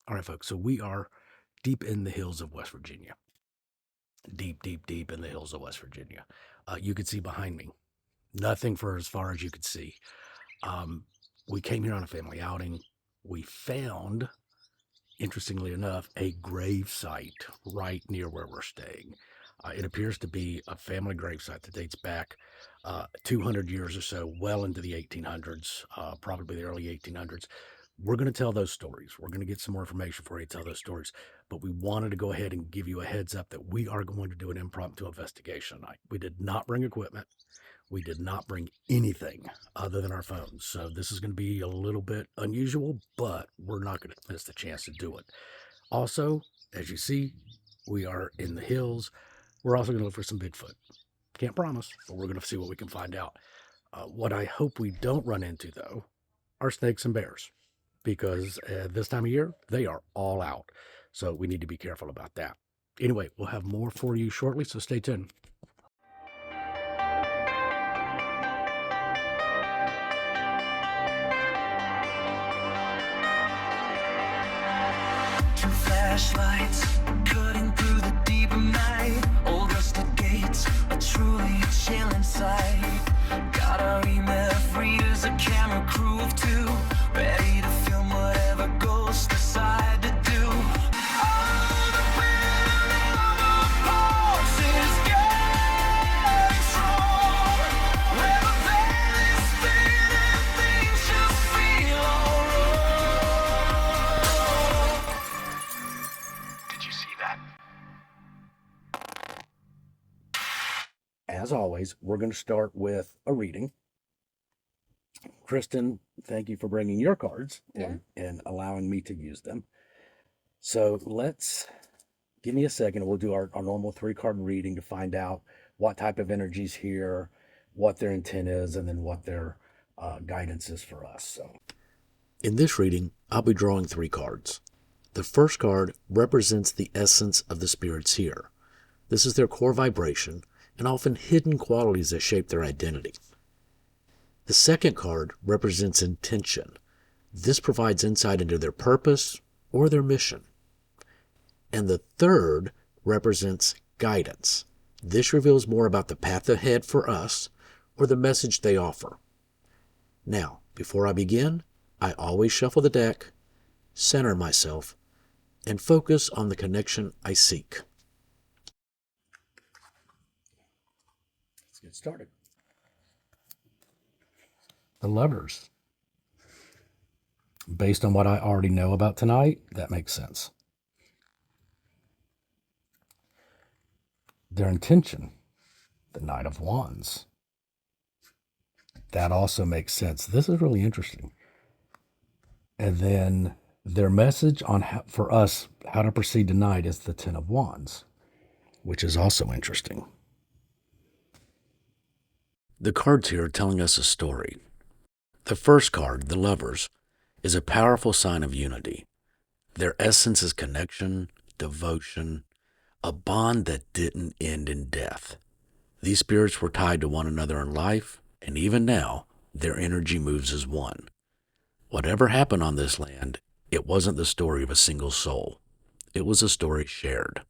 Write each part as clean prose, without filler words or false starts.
All right, folks. So we are deep in the hills of West Virginia. Deep, deep, deep in the hills of West Virginia. You can see behind me. Nothing for as far as you could see. Um, we came here on a family outing. We found, interestingly enough, a grave site right near where we're staying. It appears to be a family grave site that dates back 200 years or so, well into the 1800s, probably the early 1800s. We're going to tell those stories. We're going to get some more information for you to tell those stories. But we wanted to go ahead and give you a heads up that we are going to do an impromptu investigation tonight. We did not bring equipment. We did not bring anything other than our phones. So this is going to be a little bit unusual, but we're not going to miss the chance to do it. Also, as you see, we are in the hills. We're also going to look for some Bigfoot. Can't promise, but we're going to see what we can find out. What I hope we don't run into, though, are snakes and bears, because this time of year, they are all out. So we need to be careful about that. Anyway, we'll have more for you shortly, so stay tuned. Two flashlights cutting through the deep of night. Old rusted gates, a truly chilling sight. Got our EMF readers, a camera crew of two, ready to film whatever ghosts decide to do. Oh, the paranormal pulse is getting strong. Where the veil is thin and things just feel alright. Did you see that? As always, we're going to start with a reading. Kristen, thank you for bringing your cards and allowing me to use them. So give me a second. We'll do our normal 3-card reading to find out what type of energy's here, what their intent is, and then what their guidance is for us. So, in this reading, I'll be drawing 3 cards. The first card represents the essence of the spirits here. This is their core vibration and often hidden qualities that shape their identity. The second card represents intention. This provides insight into their purpose or their mission. And the third represents guidance. This reveals more about the path ahead for us or the message they offer. Now, before I begin, I always shuffle the deck, center myself, and focus on the connection I seek. Let's get started. The Lovers. Based on what I already know about tonight, that makes sense. Their intention, the Knight of Wands. That also makes sense. This is really interesting. And then their message on for us how to proceed tonight is the Ten of Wands, which is also interesting. The cards here are telling us a story. The first card, the Lovers, is a powerful sign of unity. Their essence is connection, devotion, a bond that didn't end in death. These spirits were tied to one another in life, and even now, their energy moves as one. Whatever happened on this land, it wasn't the story of a single soul. It was a story shared.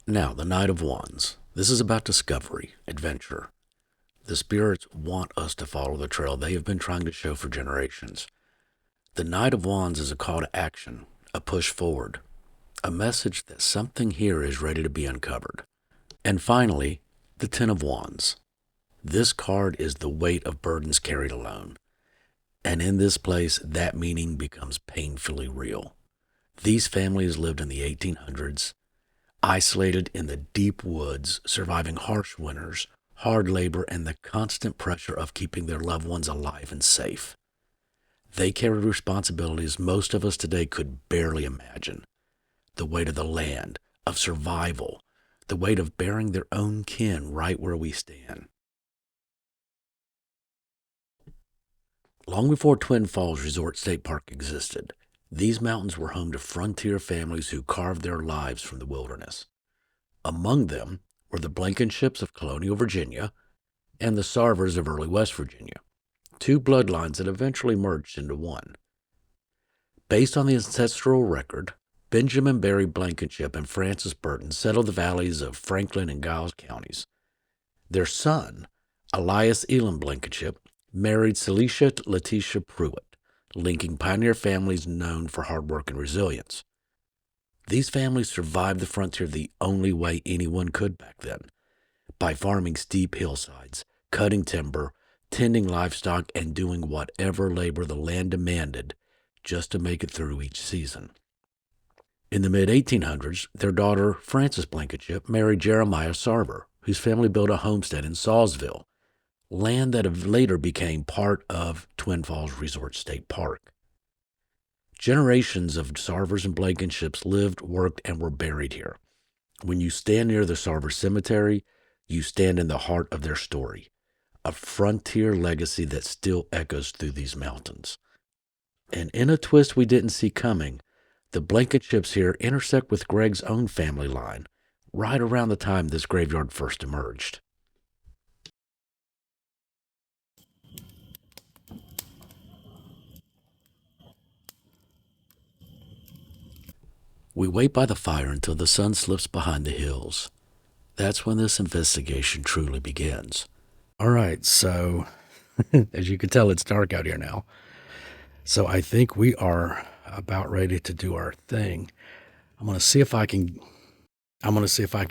Now, the Knight of Wands. This is about discovery, adventure. The spirits want us to follow the trail they have been trying to show for generations. The Knight of Wands is a call to action, a push forward, a message that something here is ready to be uncovered. And finally, the Ten of Wands. This card is the weight of burdens carried alone. And in this place, that meaning becomes painfully real. These families lived in the 1800s, isolated in the deep woods, surviving harsh winters, hard labor, and the constant pressure of keeping their loved ones alive and safe. They carried responsibilities most of us today could barely imagine. The weight of the land, of survival, the weight of bearing their own kin right where we stand. Long before Twin Falls Resort State Park existed, these mountains were home to frontier families who carved their lives from the wilderness. Among them were the Blankenships of colonial Virginia and the Sarvers of early West Virginia, two bloodlines that eventually merged into one. Based on the ancestral record, Benjamin Barry Blankenship and Francis Burton settled the valleys of Franklin and Giles counties. Their son, Elias Elam Blankenship, married Celicia Letitia Pruitt, linking pioneer families known for hard work and resilience. These families survived the frontier the only way anyone could back then, by farming steep hillsides, cutting timber, tending livestock, and doing whatever labor the land demanded just to make it through each season. In the mid-1800s, their daughter, Frances Blankenship, married Jeremiah Sarver, whose family built a homestead in Sawsville, land that later became part of Twin Falls Resort State Park. Generations of Sarvers and Blankenships lived, worked, and were buried here. When you stand near the Sarver Cemetery, you stand in the heart of their story, a frontier legacy that still echoes through these mountains. And in a twist we didn't see coming, the Blankenships here intersect with Greg's own family line, right around the time this graveyard first emerged. We wait by the fire until the sun slips behind the hills. That's when this investigation truly begins. All right, so as you can tell, it's dark out here now. So I think we are about ready to do our thing. I'm going to see if I can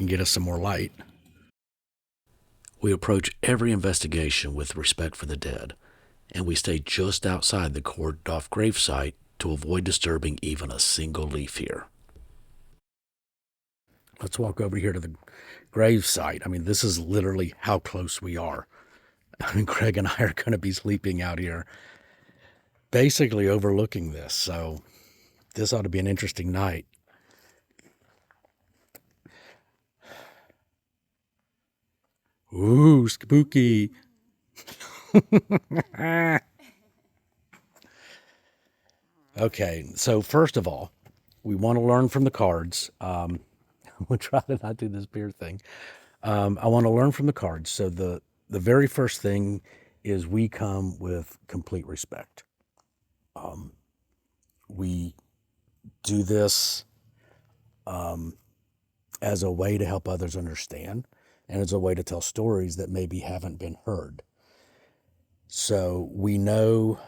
get us some more light. We approach every investigation with respect for the dead, and we stay just outside the cordoned-off gravesite to avoid disturbing even a single leaf here. Let's walk over here to the gravesite. I mean, this is literally how close we are. I mean, Craig and I are going to be sleeping out here, basically overlooking this. So this ought to be an interesting night. Ooh, spooky. Okay, so first of all, we want to learn from the cards. We'll try to not do this beer thing. I want to learn from the cards. So the very first thing is we come with complete respect. We do this as a way to help others understand and as a way to tell stories that maybe haven't been heard. So we know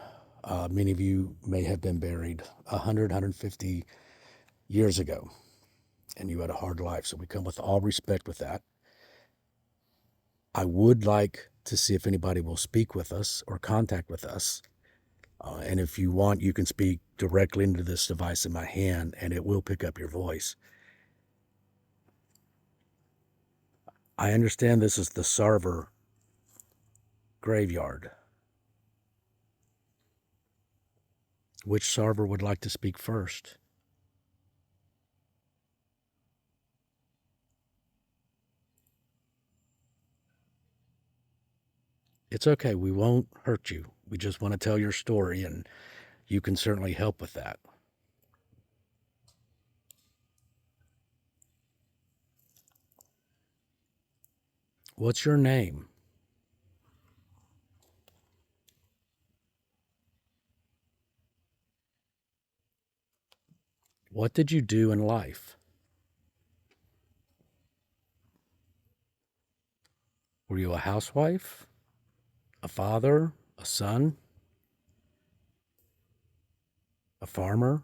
many of you may have been buried 100, 150 years ago, and you had a hard life. So we come with all respect with that. I would like to see if anybody will speak with us or contact with us. And if you want, you can speak directly into this device in my hand, and it will pick up your voice. I understand this is the Sarver graveyard. Which Sarver would like to speak first? It's okay. We won't hurt you. We just want to tell your story, and you can certainly help with that. What's your name? What did you do in life? Were you a housewife? A father? A son? A farmer?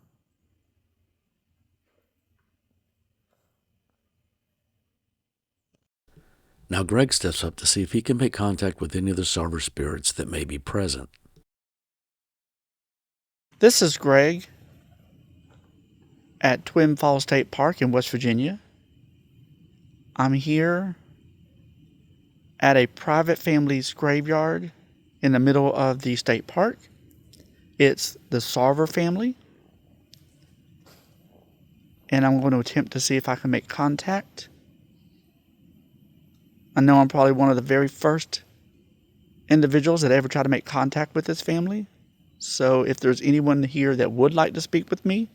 Now Greg steps up to see if he can make contact with any of the Sarver spirits that may be present. This is Greg at Twin Falls State Park in West Virginia. I'm here at a private family's graveyard in the middle of the state park. It's the Sarver family. And I'm going to attempt to see if I can make contact. I know I'm probably one of the very first individuals that ever try to make contact with this family. So if there's anyone here that would like to speak with me,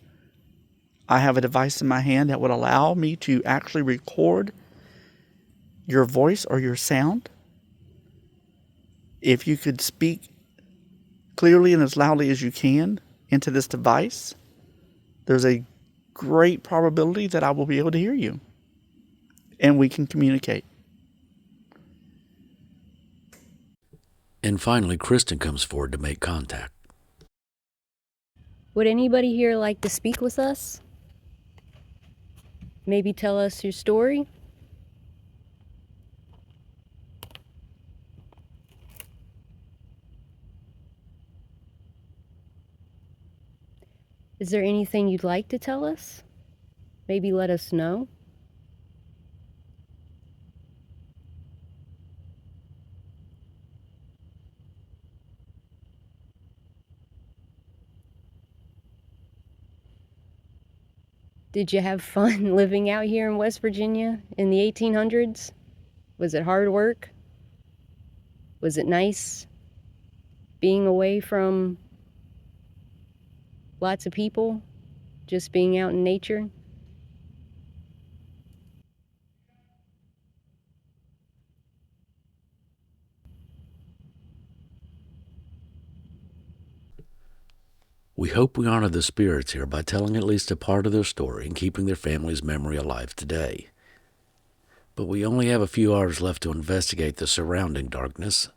I have a device in my hand that would allow me to actually record your voice or your sound. If you could speak clearly and as loudly as you can into this device, there's a great probability that I will be able to hear you and we can communicate. And finally, Kristen comes forward to make contact. Would anybody here like to speak with us? Maybe tell us your story? Is there anything you'd like to tell us? Maybe let us know? Did you have fun living out here in West Virginia in the 1800s? Was it hard work? Was it nice being away from lots of people, just being out in nature? We hope we honor the spirits here by telling at least a part of their story and keeping their family's memory alive today. But we only have a few hours left to investigate the surrounding darkness,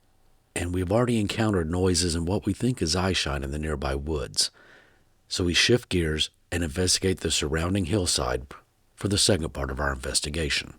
and we've already encountered noises and what we think is eyeshine in the nearby woods. So we shift gears and investigate the surrounding hillside for the second part of our investigation.